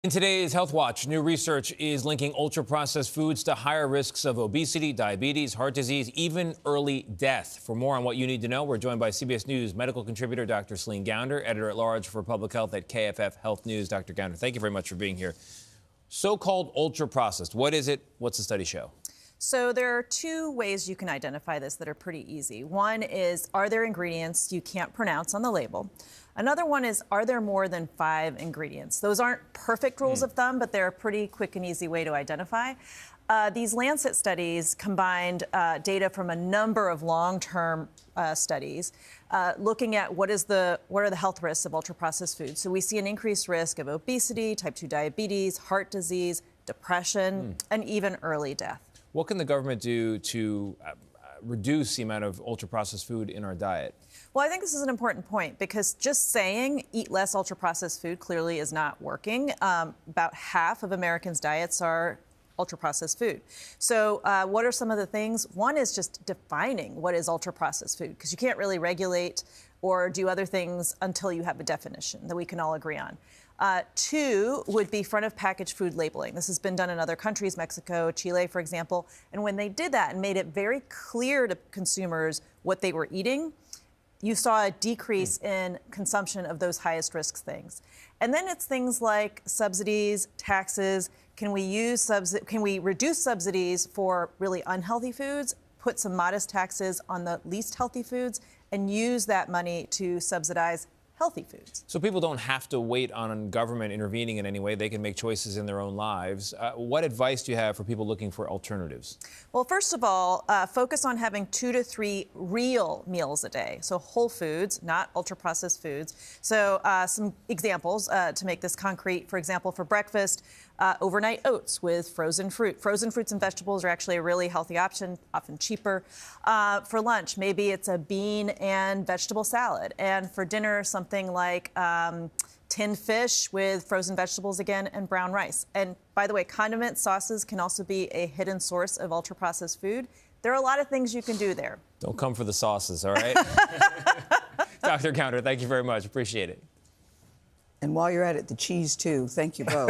In today's Health Watch, new research is linking ultra-processed foods to higher risks of obesity, diabetes, heart disease, even early death. For more on what you need to know, we're joined by CBS News medical contributor Dr. Céline Gounder, editor-at-large for public health at KFF Health News. Dr. Gounder, thank you very much for being here. So-called ultra-processed, what is it? What's the study show? So there are two ways you can identify this that are pretty easy. One is, are there ingredients you can't pronounce on the label? Another one is, are there more than 5 ingredients? Those aren't perfect rules of thumb, but they're a pretty quick and easy way to identify. These Lancet studies combined data from a number of long-term studies looking at what are the health risks of ultra-processed foods. So we see an increased risk of obesity, type 2 diabetes, heart disease, depression, and even early death. What can the government do to reduce the amount of ultra-processed food in our diet? Well, I think this is an important point because just saying eat less ultra-processed food clearly is not working. About half of Americans' diets are ultra-processed food. So what are some of the things? One is just defining what is ultra-processed food, because you can't really regulate or do other things until you have a definition that we can all agree on. 2 would be front-of-package food labeling. This has been done in other countries, Mexico, Chile, for example. And when they did that and made it very clear to consumers what they were eating, you saw a decrease in consumption of those highest risk things. And then it's things like subsidies, taxes. Can we reduce subsidies for really unhealthy foods, put some modest taxes on the least healthy foods, and use that money to subsidize healthy foods? So people don't have to wait on government intervening in any way. They can make choices in their own lives. What advice do you have for people looking for alternatives? Well, first of all, focus on having 2 to 3 real meals a day. So whole foods, not ultra-processed foods. So some examples to make this concrete. For example, for breakfast, overnight oats with frozen fruit. Frozen fruits and vegetables are actually a really healthy option, often cheaper. For lunch, maybe it's a bean and vegetable salad. And for dinner, something like tinned fish with frozen vegetables again and brown rice. And by the way, condiments, sauces can also be a hidden source of ultra-processed food. There are a lot of things you can do there. Don't come for the sauces, all right? Dr. Gounder, thank you very much. Appreciate it. And while you're at it, the cheese, too. Thank you both.